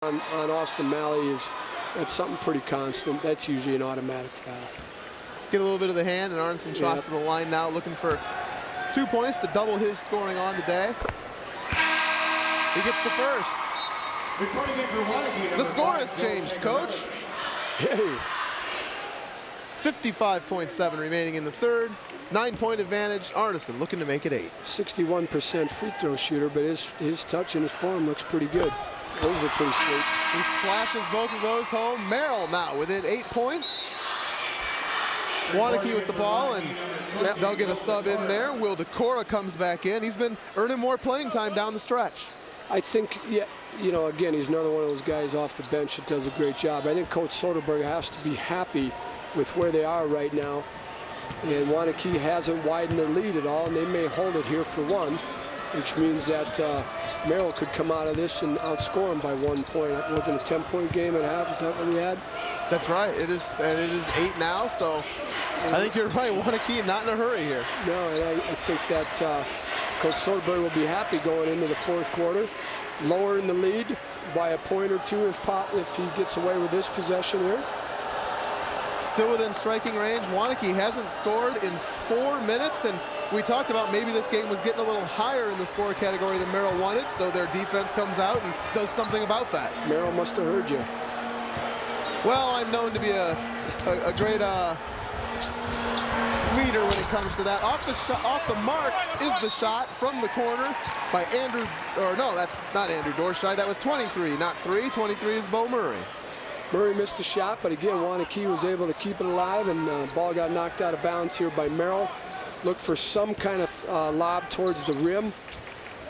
on Austin Malley that's something pretty constant. That's usually an automatic foul. Get a little bit of the hand, and Arneson trots to the line now, looking for 2 points to double his scoring on the day. He gets the first. The score has changed, Coach. Hey. 55.7 remaining in the third. 9-point advantage. Arneson looking to make it 8. 61% free throw shooter, but his touch and his form looks pretty good. Those are pretty sweet. He splashes both of those home. Merrill now within 8 points. Waunakee with the ball, and they'll get a sub in there. Will DeCora comes back in. He's been earning more playing time down the stretch. I think, again, he's another one of those guys off the bench that does a great job. I think Coach Soderberg has to be happy with where they are right now. And Waunakee hasn't widened their lead at all, and they may hold it here for one, which means that Merrill could come out of this and outscore them by 1 point. It wasn't a 10-point game at half. Is that what we had? That's right. It is 8 now, so I think you're right. Waunakee not in a hurry here. No, and I think that Coach Soderberg will be happy going into the fourth quarter, lowering the lead by a point or two if he gets away with this possession here. Still within striking range. Waunakee hasn't scored in 4 minutes, and we talked about maybe this game was getting a little higher in the score category than Merrill wanted, so their defense comes out and does something about that. Merrill must have heard you. Well, I'm known to be a great leader when it comes to that. Off the mark is the shot from the corner by Andrew, or no, that's not Andrew Dorscheid. That was 23, not 3. 23 is Bo Murray. Murray missed the shot, but again, Waunakee was able to keep it alive, and the ball got knocked out of bounds here by Merrill. Look for some kind of lob towards the rim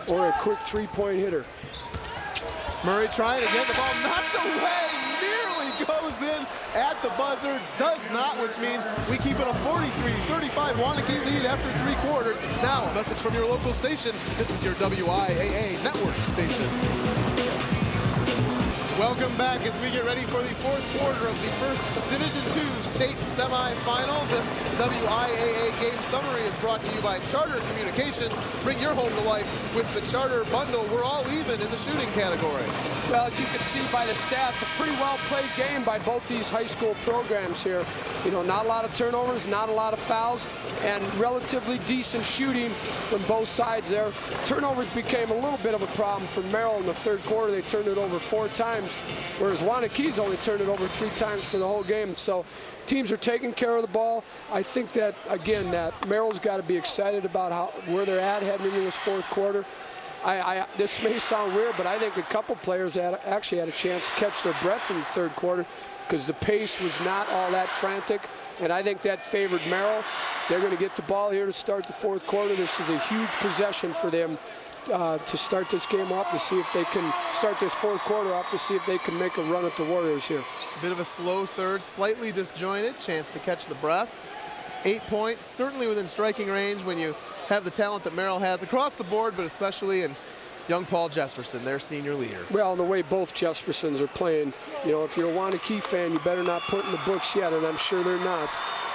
or a quick three-point hitter. Murray trying to get the ball knocked away, nearly goes in at the buzzer, does not, which means we keep it a 43-35 Waunakee lead after 3 quarters. Now, a message from your local station. This is your WIAA network station. Welcome back as we get ready for the fourth quarter of the first Division II state semifinal. This WIAA game summary is brought to you by Charter Communications. Bring your home to life with the Charter bundle. We're all even in the shooting category. Well, as you can see by the stats, a pretty well-played game by both these high school programs here. Not a lot of turnovers, not a lot of fouls, and relatively decent shooting from both sides there. Turnovers became a little bit of a problem for Merrill in the third quarter. They turned it over 4 times, whereas Waunakee's only turned it over 3 times for the whole game. So teams are taking care of the ball. I think that, again, that Merrill's got to be excited about where they're at heading into this fourth quarter. This may sound weird, but I think a couple players actually had a chance to catch their breath in the third quarter because the pace was not all that frantic, and I think that favored Merrill. They're going to get the ball here to start the fourth quarter. This is a huge possession for them to start this game off, to see if they can start this fourth quarter off, to see if they can make a run at the Warriors here. A bit of a slow third, slightly disjointed, chance to catch the breath. 8 points, certainly within striking range when you have the talent that Merrill has across the board, but especially in young Paul Jesperson, their senior leader. Well, the way both Jespersons are playing, if you're a Waunakee fan, you better not put in the books yet, and I'm sure they're not.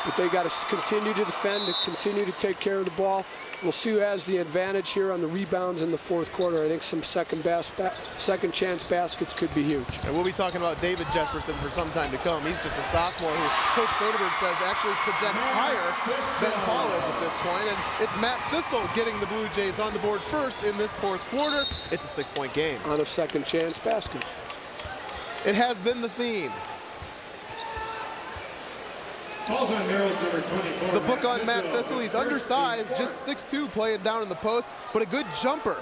But they got to continue to defend, to continue to take care of the ball. We'll see who has the advantage here on the rebounds in the fourth quarter. I think some second chance baskets could be huge. And we'll be talking about David Jesperson for some time to come. He's just a sophomore who Coach Soderberg says actually projects higher than Paul is at this point. And it's Matt Thistle getting the Blue Jays on the board first in this fourth quarter. It's a 6-point game. On a second chance basket. It has been the theme. Calls on Merrill's number 24. The book on Matt Thistle, he's undersized, just 6'2", playing down in the post, but a good jumper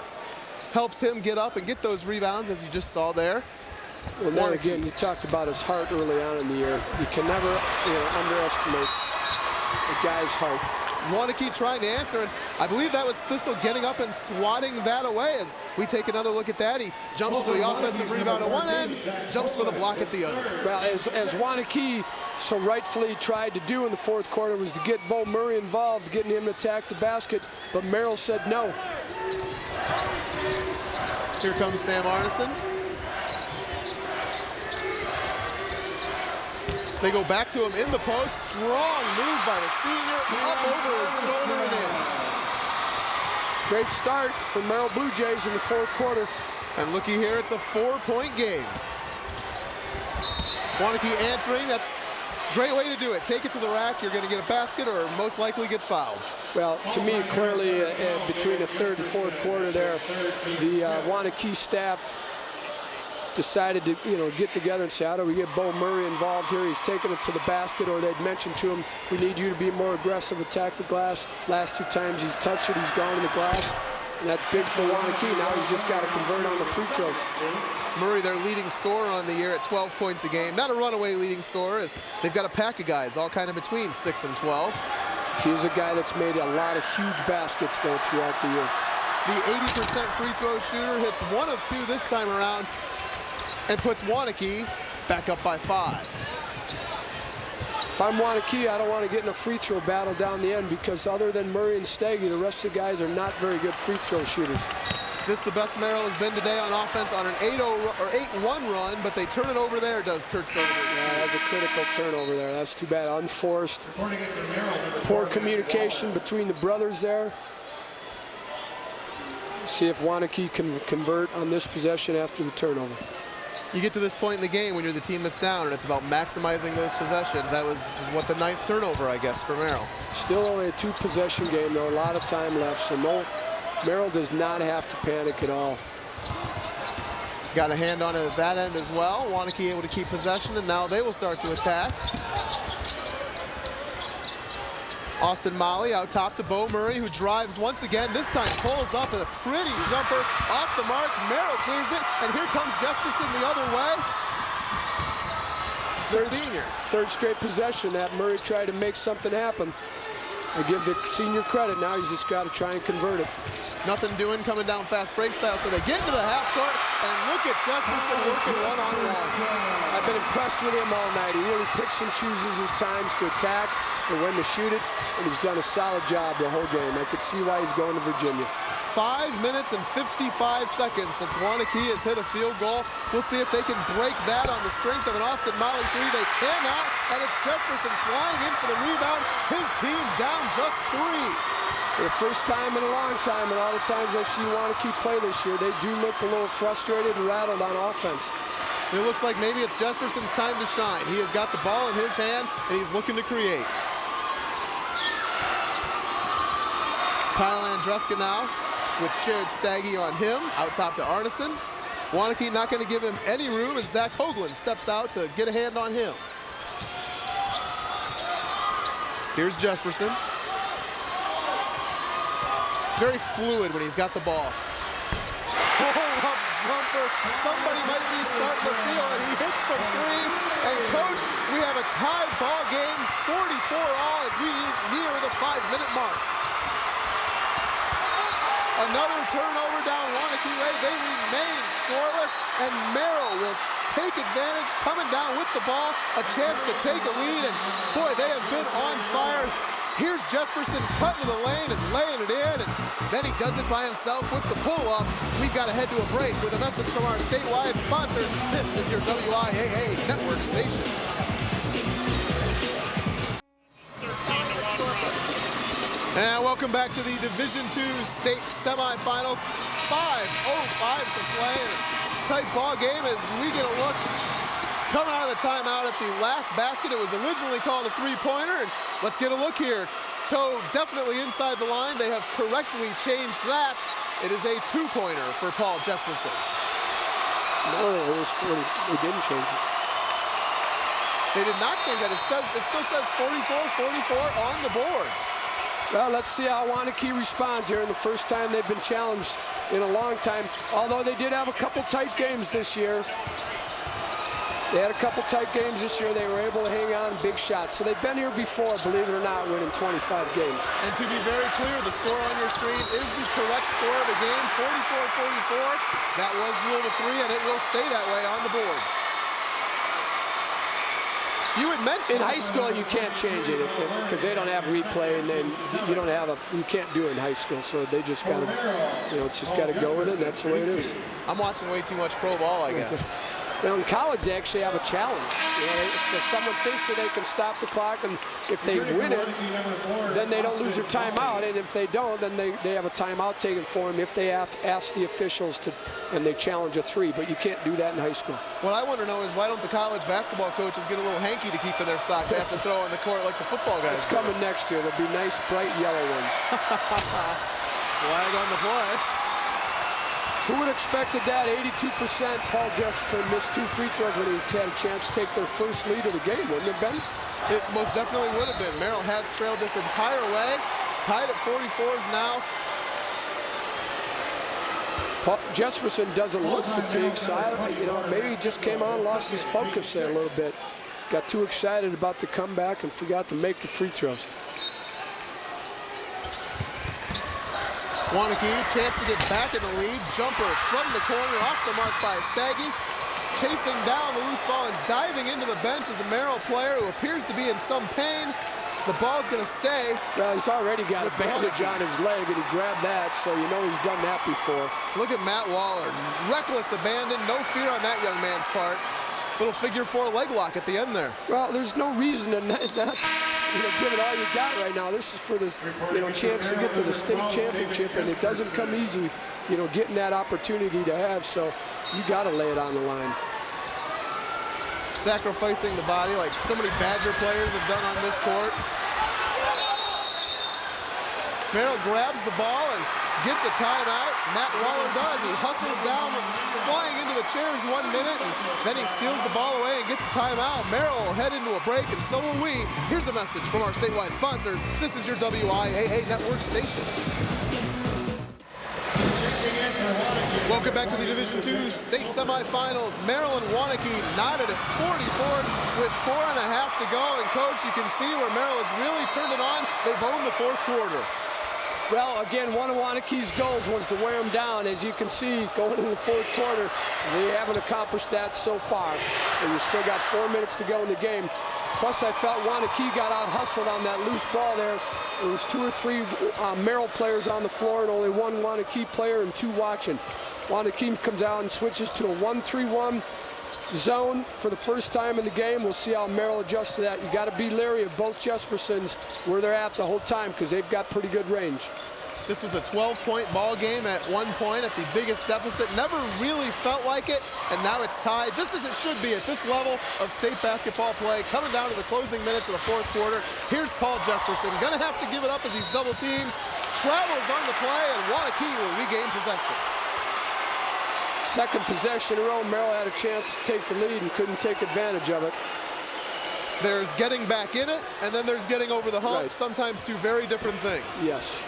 helps him get up and get those rebounds, as you just saw there. Well, then again, you talked about his heart early on in the year. You can never underestimate a guy's heart. Waunakee trying to answer, and I believe that was Thistle getting up and swatting that away. As we take another look at that, he jumps for the offensive rebound at one end, jumps for the block at the other. Well, as Waunakee so rightfully tried to do in the fourth quarter was to get Bo Murray involved, getting him to attack the basket, but Merrill said no. Here comes Sam Arneson. They go back to him in the post. Strong move by the senior, up over his shoulder and in. Great start for Merrill Blue Jays in the fourth quarter. And looky here, it's a 4-point game. Waunakee answering. That's a great way to do it. Take it to the rack. You're going to get a basket or most likely get fouled. Well, to me, clearly, between the third and fourth quarter there, the Waunakee staff decided to, get together and say, how do we get Bo Murray involved here? He's taking it to the basket, or they'd mentioned to him, we need you to be more aggressive, attack the glass. Last 2 times he's touched it, he's gone to the glass. And that's big for Waunakee. Now he's just got to convert on the free throws. Murray, their leading scorer on the year at 12 points a game. Not a runaway leading scorer, as they've got a pack of guys all kind of between 6 and 12. He's a guy that's made a lot of huge baskets, though, throughout the year. The 80% free throw shooter hits 1 of 2 this time around and puts Waunakee back up by 5. If I'm Waunakee, I don't want to get in a free throw battle down the end, because other than Murray and Staggy, the rest of the guys are not very good free throw shooters. This is the best Merrill has been today on offense on an 8-0 or 8-1 run, but they turn it over there, does Kurt Silver. Yeah, that's a critical turnover there. That's too bad. Unforced. Poor communication between the brothers there. See if Waunakee can convert on this possession after the turnover. You get to this point in the game when you're the team that's down, and it's about maximizing those possessions. That was what the 9th turnover, I guess, for Merrill. Still only a 2-possession game, though. A lot of time left, so Merrill does not have to panic at all. Got a hand on it at that end as well. Waunakee able to keep possession, and now they will start to attack. Austin Molly out top to Bo Murray, who drives once again. This time pulls up with a pretty jumper off the mark. Merrill clears it, and here comes Jesperson the other way. The senior. Third straight possession that Murray tried to make something happen. I give the senior credit. Now he's just got to try and convert it. Nothing doing, coming down fast break style. So they get into the half court, and look at Jesperson working one-on-one. I've been impressed with him all night. He really picks and chooses his times to attack and when to shoot it, and he's done a solid job the whole game. I could see why he's going to Virginia. 5 minutes and 55 seconds since Waunakee has hit a field goal. We'll see if they can break that on the strength of an Austin Molly 3. They cannot, and it's Jesperson flying in for the rebound. His team down just 3. For the first time in a long time, and all the times I've seen Waunakee play this year, they do look a little frustrated and rattled on offense. It looks like maybe it's Jesperson's time to shine. He has got the ball in his hand, and he's looking to create. Kyle Andruska now with Jared Staggy on him, out top to Arneson. Waunakee not going to give him any room as Zach Hoagland steps out to get a hand on him. Here's Jesperson. Very fluid when he's got the ball. Pull-up jumper. Somebody might be starting to feel it. He hits from 3. And coach, we have a tied ball game, 44 all as we near the 5-minute mark. Another turnover down Waunakee way. They remain scoreless, and Merrill will take advantage, coming down with the ball, a chance to take a lead, and boy, they have been on fire. Here's Jesperson cutting to the lane and laying it in, and then he does it by himself with the pull-up. We've got to head to a break with a message from our statewide sponsors. This is your WIAA network station. And welcome back to the Division II state semifinals. 5:05 to play. Tight ball game as we get a look coming out of the timeout at the last basket. It was originally called a 3-pointer, and let's get a look here. Toe definitely inside the line. They have correctly changed that. It is a 2-pointer for Paul Jesperson. No, it was 40. They didn't change it. They did not change that. It still says 44-44 on the board. Well, let's see how Waunakee responds here in the first time they've been challenged in a long time. Although they did have a couple tight games this year. They had a couple tight games this year. They were able to hang on big shots. So they've been here before, believe it or not, winning 25 games. And to be very clear, the score on your screen is the correct score of the game, 44-44. That was rule of 3, and it will stay that way on the board. You had mentioned in high school you can't change it because they don't have replay, and then you can't do it in high school. So they just got to, it's just got to go with it. And that's the way it is. I'm watching way too much pro ball, I guess. Well, in college, they actually have a challenge. You know, if someone thinks that they can stop the clock, and if they win it, then they don't lose their timeout. And if they don't, then they have a timeout taken for them if they ask the officials to, and they challenge a 3. But you can't do that in high school. What I want to know is why don't the college basketball coaches get a little hanky to keep in their sock they have to throw on the court like the football guys? It's coming next year. There'll be nice, bright yellow ones. Flag on the play. Who would have expected that? 82%. Paul Jefferson missed 2 free throws when he had a chance to take their first lead of the game, wouldn't it have been? It most definitely would have been. Merrill has trailed this entire way. Tied at 44s now. Paul Jefferson doesn't look fatigued, so maybe he just came on and lost his focus there a little bit. Got too excited about the comeback and forgot to make the free throws. Waunakee, chance to get back in the lead. Jumper from the corner, off the mark by Staggy. Chasing down the loose ball and diving into the bench is a Merrill player who appears to be in some pain. The ball's going to stay. Well, he's already got a bandage on his leg, and he grabbed that, so you know he's done that before. Look at Matt Waller. Reckless abandon, no fear on that young man's part. Little figure 4 leg lock at the end there. Well, there's no reason to not give it all you got right now. This is for the chance to get to the state championship, and it doesn't come easy, getting that opportunity to have. So you got to lay it on the line. Sacrificing the body like so many Badger players have done on this court. Merrill grabs the ball and gets a timeout. Matt Waller does. He hustles down, flying into the chairs 1 minute, and then he steals the ball away and gets a timeout. Merrill will head into a break, and so will we. Here's a message from our statewide sponsors. This is your WIAA Network station. Welcome back to the Division II state semifinals. Merrill and Waunakee knotted at 44s with 4.5 to go. And coach, you can see where Merrill has really turned it on. They've owned the 4th quarter. Well, again, one of Waunakee's goals was to wear them down. As you can see, going into the 4th quarter, they haven't accomplished that so far. And you still got 4 minutes to go in the game. Plus, I felt Waunakee got out-hustled on that loose ball there. There was 2 or 3 Merrill players on the floor and only 1 Waunakee player and 2 watching. Waunakee comes out and switches to a 1-3-1 zone for the first time in the game. We'll see how Merrill adjusts to that. You got to be leery of both Jespersons where they're at the whole time because they've got pretty good range. This was a 12-point ball game at one point at the biggest deficit. Never really felt like it, and now it's tied, just as it should be at this level of state basketball play. Coming down to the closing minutes of the 4th quarter. Here's Paul Jesperson. Gonna have to give it up as he's double-teamed. Travels on the play, and Waunakee will regain possession. Second possession in a row, Merrill had a chance to take the lead and couldn't take advantage of it. There's getting back in it, and then there's getting over the hump. Right. Sometimes 2 very different things. Yes.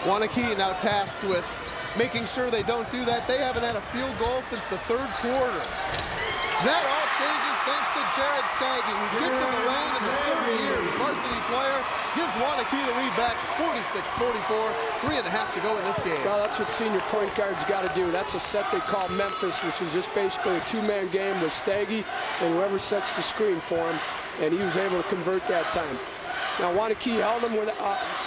Waunakee now tasked with making sure they don't do that. They haven't had a field goal since the 3rd quarter. That all changes thanks to Jared Staggy. He gets in the lane, and the 3rd-year varsity player gives Waunakee the lead back 46-44. 3.5 to go in this game. Well, that's what senior point guards got to do. That's a set they call Memphis, which is just basically a 2-man game with Staggy and whoever sets the screen for him, and he was able to convert that time. Now, Waunakee held him with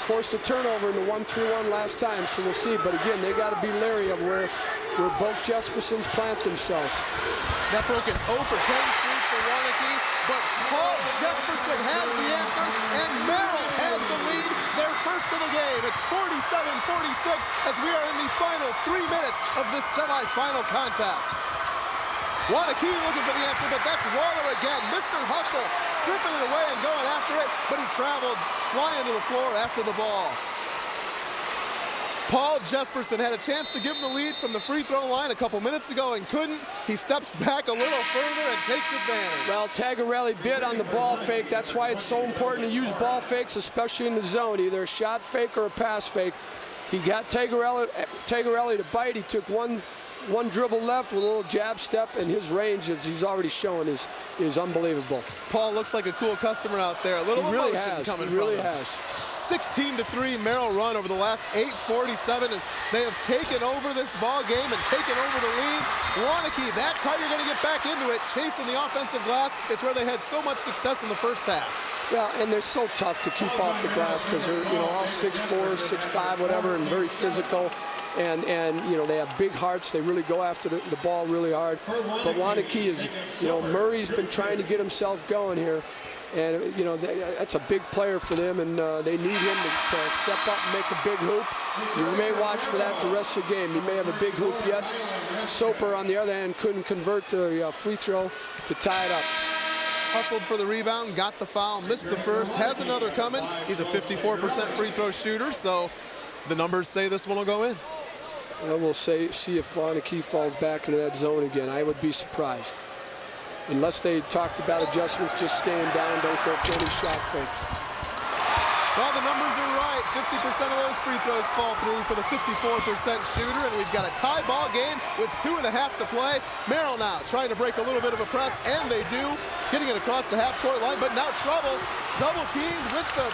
forced a turnover in the 1-3-1 last time, so we'll see. But again, they got to be leery of where both Jespersons plant themselves. That broke an 0 for 10 streak for Waunakee, but Paul Jesperson has the answer, and Merrill has the lead. Their first of the game. It's 47-46 as we are in the final 3 minutes of this semifinal contest. Waunakee looking for the answer, but that's Waller again. Mr. Hustle stripping it away and going after it, but he traveled flying to the floor after the ball. Paul Jesperson had a chance to give the lead from the free throw line a couple minutes ago and couldn't. He steps back a little further and takes advantage. Well, Tagarelli bid on the ball fake. That's why it's so important to use ball fakes, especially in the zone, either a shot fake or a pass fake. He got Tagarelli to bite. He took one dribble left with a little jab step, and his range, as he's already shown, is unbelievable. Paul looks like a cool customer out there. A little emotion coming from him. He really has. 16-3 Merrill run over the last 8:47 as they have taken over this ball game and taken over the lead. Waunakee, that's how you're going to get back into it, chasing the offensive glass. It's where they had so much success in the first half. Well, and they're so tough to keep off the glass because they're all 6'4", 6'5", whatever, and very physical. and you know, they have big hearts. They really go after the ball really hard. But Waunakee is, you know, Murray's been trying to get himself going here. And, you know, that's a big player for them, and they need him to step up and make a big hoop. You may watch for that the rest of the game. He may have a big hoop yet. Soper, on the other hand, couldn't convert the free throw to tie it up. Hustled for the rebound, got the foul, missed the first, has another coming. He's a 54% free throw shooter, so the numbers say this one will go in. Well, we'll see if Waunakee falls back into that zone again. I would be surprised. Unless they talked about adjustments, just staying down, don't go for any shot fakes. Well, the numbers are right. 50% of those free throws fall through for the 54% shooter, and we've got a tie ball game with 2.5 to play. Merrill now trying to break a little bit of a press, and they do, getting it across the half-court line, but now trouble. Double teamed with the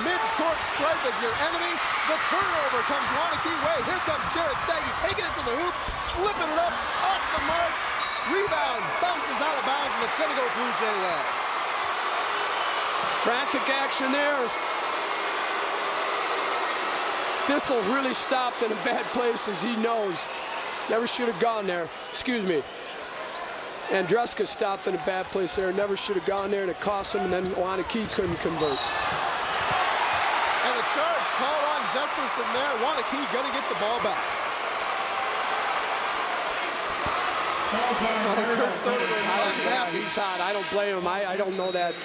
mid-court stripe as your enemy. The turnover comes Waunakee way. Here comes Jared Staggy taking it to the hoop, flipping it up, off the mark. Rebound, bounces out of bounds, and it's going to go Blue Jay way. Frantic action there. Thistle's really stopped in a bad place, as he knows. Never should have gone there. Excuse me. Andreska stopped in a bad place there. Never should have gone there, and it cost him, and then Waunakee couldn't convert. And the charge called on Jesperson there. Waunakee going to get the ball back. He's hot. I don't blame him. I don't know that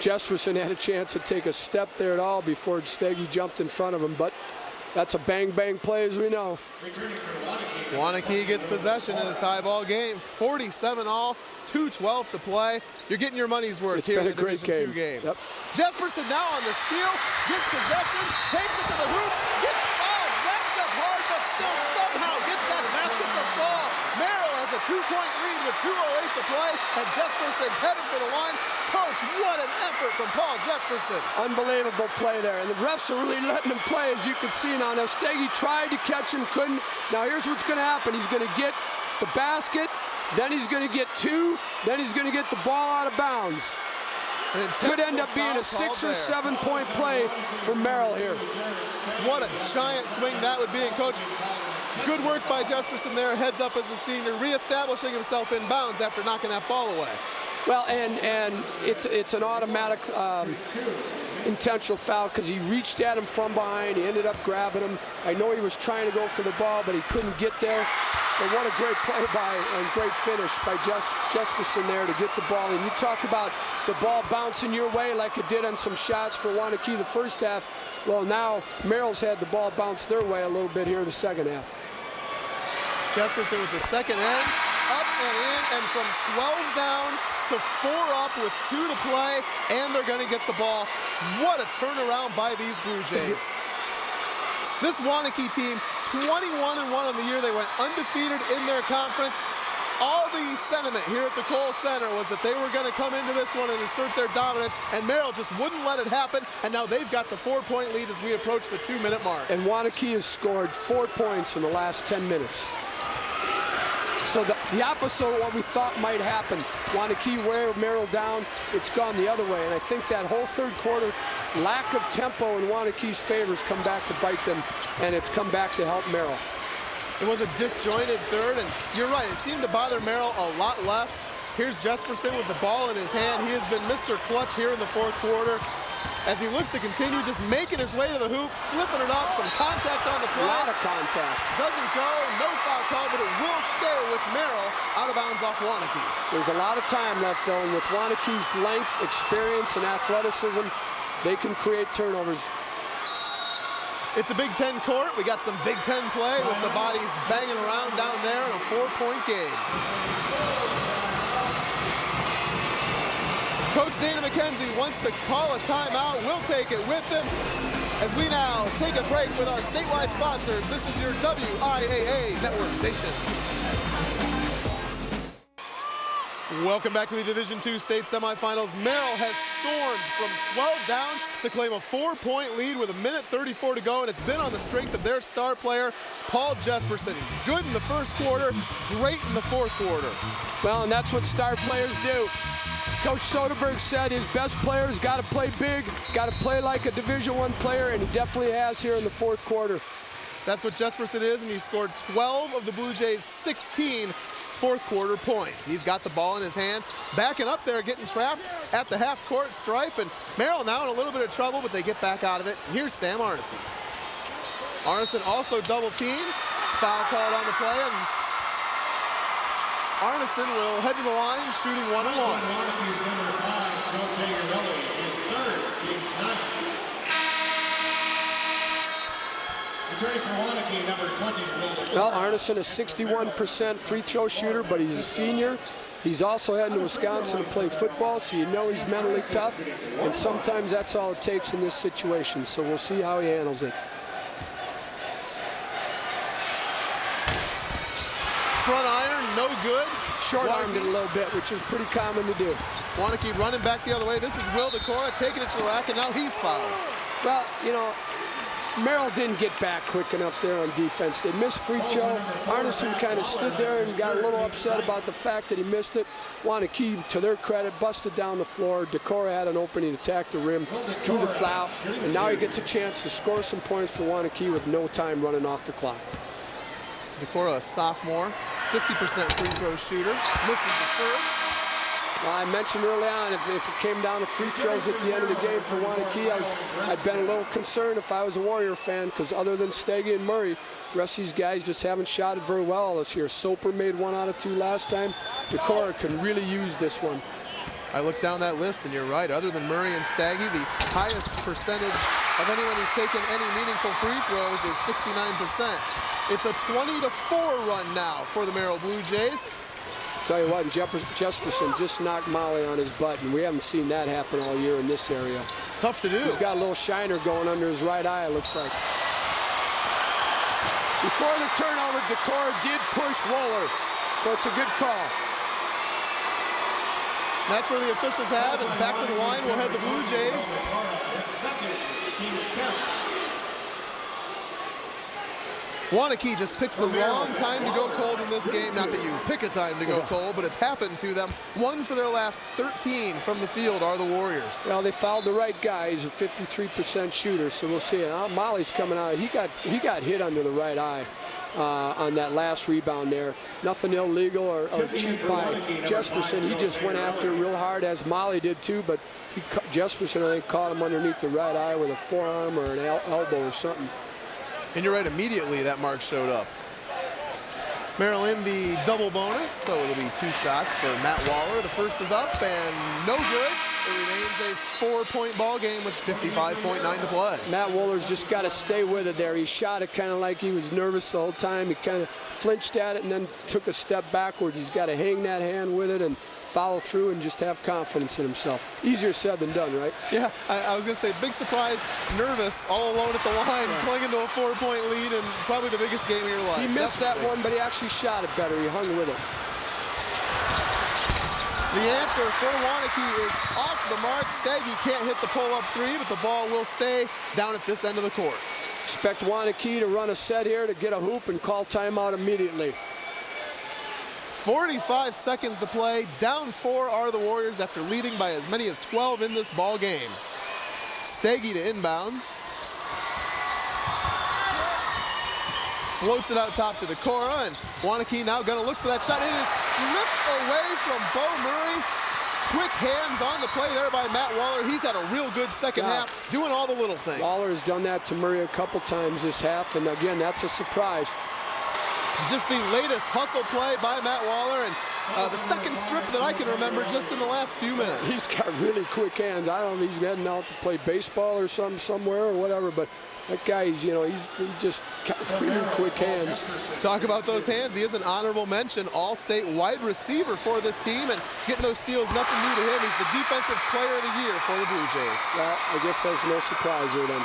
Jesperson had a chance to take a step there at all before Steggy jumped in front of him, but that's a bang-bang play, as we know. Waunakee gets possession in a tie ball game. 47 all, 2:12 to play. You're getting your money's worth here in the Division II game. Yep. Jesperson now on the steal, gets possession, takes it to the hoop, gets fouled, wrapped up hard, but still somehow gets that basket to fall. Merrill has a 2-point lead with 2:08 to play, and Jesperson's headed for the line. Coach, what an effort from Paul Jesperson. Unbelievable play there, and the refs are really letting him play, as you can see now. Now, Steggy tried to catch him, couldn't. Now, here's what's going to happen. He's going to get the basket, then he's going to get 2, then he's going to get the ball out of bounds. Could end up being a 6 or 7 point play for Merrill here. What a giant swing that would be, and Coach, good work by Jesperson there, heads up as a senior, reestablishing himself in bounds after knocking that ball away. Well, and it's an automatic intentional foul because he reached at him from behind. He ended up grabbing him. I know he was trying to go for the ball, but he couldn't get there. But what a great play and great finish by Jesperson there to get the ball. And you talked about the ball bouncing your way like it did on some shots for Waunakee the first half. Well, now Merrill's had the ball bounce their way a little bit here in the second half. Jesperson with the second end, up and in, and from 12 down to 4 up with 2 to play, and they're going to get the ball. What a turnaround by these Blue Jays. This Waunakee team, 21-1 on the year. They went undefeated in their conference. All the sentiment here at the Kohl Center was that they were going to come into this one and assert their dominance, and Merrill just wouldn't let it happen, and now they've got the 4-point lead as we approach the 2-minute mark. And Waunakee has scored 4 points in the last 10 minutes. So the opposite of what we thought might happen. Waunakee wear Merrill down, it's gone the other way. And I think that whole third quarter, lack of tempo in Waunakee's favor has come back to bite them, and it's come back to help Merrill. It was a disjointed third, and you're right, it seemed to bother Merrill a lot less. Here's Jesperson with the ball in his hand. He has been Mr. Clutch here in the fourth quarter as he looks to continue just making his way to the hoop, flipping it up, some contact on the play. A lot of contact. Doesn't go, no foul call, but it will stay with Merrill out of bounds off Waunakee. There's a lot of time left, though, and with Waunakee's length, experience, and athleticism, they can create turnovers. It's a Big Ten court. We got some Big Ten play with the bodies banging around down there in a 4-point game. Coach Dana McKenzie wants to call a timeout. We'll take it with him as we now take a break with our statewide sponsors. This is your WIAA network station. Welcome back to the Division II state semifinals. Merrill has stormed from 12 down to claim a 4-point lead with 1:34 to go, and it's been on the strength of their star player, Paul Jesperson. Good in the first quarter, great in the fourth quarter. Well, and that's what star players do. Coach Soderberg said his best players got to play big, got to play like a Division I player, and he definitely has here in the fourth quarter. That's what Jesperson is, and he scored 12 of the Blue Jays' 16 fourth quarter points. He's got the ball in his hands, backing up there, getting trapped at the half-court stripe, and Merrill now in a little bit of trouble, but they get back out of it. And here's Sam Arneson. Arneson also double-teamed, foul called on the play, and Arneson will head to the line, shooting 1-1. Waunakee's number 5, Joe Tagliarelli, his third, team's ninth. Returning for Waunakee, number 20, Will. Well, Arneson is 61% free throw shooter, but he's a senior. He's also heading to Wisconsin to play football, so you know he's mentally tough, and sometimes that's all it takes in this situation, so we'll see how he handles it. Front iron, no good. Short-armed it a little bit, which is pretty common to do. Waunakee running back the other way. This is Will DeCora taking it to the rack, and now he's fouled. Well, you know, Merrill didn't get back quick enough there on defense. They missed free throw. Arneson kind of stood there and got a little upset about the fact that he missed it. Waunakee, to their credit, busted down the floor. DeCora had an opening, attacked the rim, drew the foul, and now he gets a chance to score some points for Waunakee with no time running off the clock. DeCora, a sophomore, 50% free throw shooter, misses the first. Well, I mentioned early on, if it came down to free throws at the end of the game for Waunakee, I'd been a little concerned if I was a Warrior fan, because other than Staggy and Murray, the rest of these guys just haven't shot it very well this year. Soper made 1 out of 2 last time. DeCora can really use this one. I looked down that list, and you're right. Other than Murray and Staggy, the highest percentage of anyone who's taken any meaningful free throws is 69%. It's a 20-4 run now for the Merrill Blue Jays. Tell you what, Jesperson just knocked Molly on his butt, and we haven't seen that happen all year in this area. Tough to do. He's got a little shiner going under his right eye, it looks like. Before the turnover, DeCora did push Roller, so it's a good call. That's where the officials have, and back to the line will head the Blue Jays. Waunakee just picks the wrong time to go cold in this game. Not that you pick a time to go cold, but it's happened to them. 1 for their last 13 from the field are the Warriors. Well, they fouled the right guy. He's a 53% shooter, so we'll see. Molly's coming out. He got hit under the right eye on that last rebound there. Nothing illegal or cheap by Jesperson. He just went after it real hard, as Molly did too, but Jesperson, I think, caught him underneath the right eye with a forearm or an elbow or something. And you're right, immediately that mark showed up. Merrill in the double bonus, so it'll be 2 shots for Matt Waller. The first is up and no good. It remains a 4-point ball game with 55.9 to play. Matt Waller's just got to stay with it there. He shot it kind of like he was nervous the whole time. He kind of flinched at it and then took a step backwards. He's got to hang that hand with it and follow through and just have confidence in himself. Easier said than done, right? Yeah, I was going to say, big surprise, nervous, all alone at the line, clinging to a 4-point lead, and probably the biggest game of your life. He missed that one, but he actually shot it better. He hung with it. The answer for Waunakee is off the mark. Staggy can't hit the pull-up 3, but the ball will stay down at this end of the court. Expect Waunakee to run a set here to get a hoop and call timeout immediately. 45 seconds to play. Down 4 are the Warriors after leading by as many as 12 in this ball game. Staggy to inbound. Floats it out top to DeCora, and Waunakee now gonna look for that shot. It is stripped away from Bo Murray. Quick hands on the play there by Matt Waller. He's had a real good second half, doing all the little things. Waller has done that to Murray a couple times this half, and again, that's a surprise. Just the latest hustle play by Matt Waller, and the second strip that I can remember just in the last few minutes. He's got really quick hands. I don't know if he's heading out to play baseball or something somewhere or whatever, but that guy, he's just got really quick hands. Talk about those hands. He is an honorable mention All-State wide receiver for this team, and getting those steals, nothing new to him. He's the defensive player of the year for the Blue Jays. Well, I guess there's no surprise here then.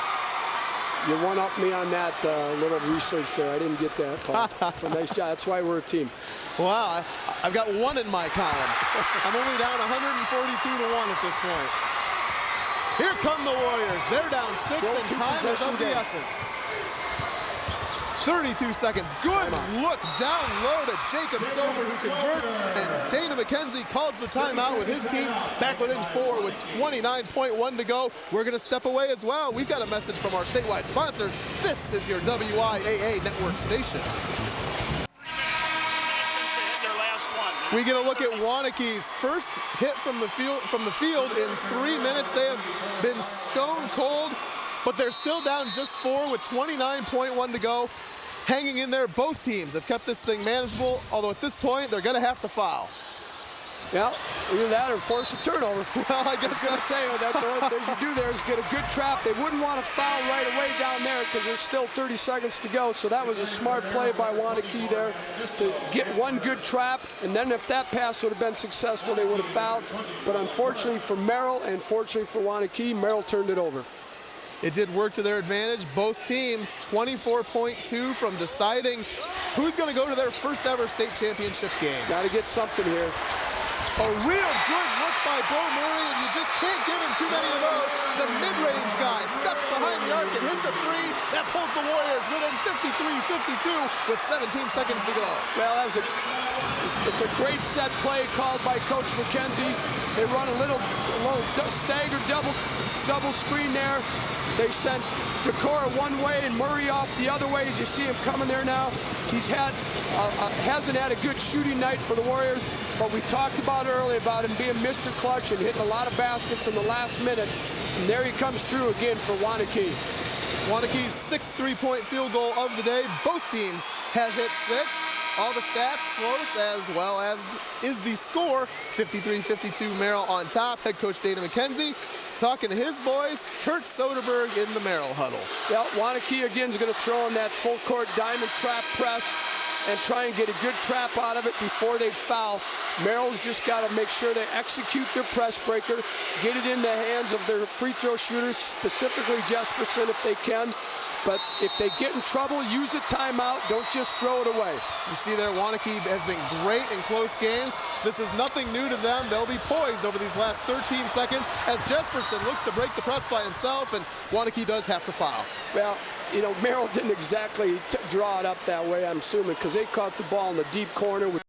You one-up me on that little research there. I didn't get that, Paul. So nice job. That's why we're a team. Wow, I've got 1 in my column. I'm only down 142 to 1 at this point. Here come the Warriors. They're down 6, and time is of the essence. 32 seconds. Good look down low to Jacob Sober, who converts, and Dana McKenzie calls the timeout with his team back within 4 with 29.1 to go. We're going to step away as well. We've got a message from our statewide sponsors. This is your WIAA network station. We get a look at Waunakee's first hit from the field in 3 minutes. They have been stone cold, but they're still down just 4 with 29.1 to go. Hanging in there, both teams have kept this thing manageable, although at this point, they're going to have to foul. Yeah, either that or force a turnover. Well, I guess going to say that the only thing you do there is get a good trap. They wouldn't want to foul right away down there because there's still 30 seconds to go. So that was a smart play by Waunakee there to get one good trap. And then if that pass would have been successful, they would have fouled. But unfortunately for Merrill and fortunately for Waunakee, Merrill turned it over. It did work to their advantage. Both teams 24.2 from deciding who's going to go to their first ever state championship game. Got to get something here. A real good look by Bo Murray, and you just can't give him too many of those. The mid-range guy steps behind the arc and hits a 3. That pulls the Warriors within 53-52 with 17 seconds to go. Well, it's a great set play called by Coach McKenzie. They run a little stagger double screen there. They sent Decora one way and Murray off the other way. As you see him coming there now, hasn't had a good shooting night for the Warriors, but we talked about earlier about him being Mr. Clutch and hitting a lot of baskets in the last minute. And there he comes through again for Waunakee. Waunakee's 6th three-point field goal of the day. Both teams have hit 6. All the stats close, as well as is the score. 53-52 Merrill on top. Head coach Dana McKenzie talking to his boys. Kurt Soderberg in the Merrill huddle. Well, Waunakee again is going to throw in that full court diamond trap press and try and get a good trap out of it before they foul. Merrill's just got to make sure they execute their press breaker, get it in the hands of their free throw shooters, specifically Jesperson if they can. But if they get in trouble, use a timeout. Don't just throw it away. You see there, Waunakee has been great in close games. This is nothing new to them. They'll be poised over these last 13 seconds as Jesperson looks to break the press by himself, and Waunakee does have to foul. Well, you know, Merrill didn't exactly draw it up that way, I'm assuming, because they caught the ball in the deep corner with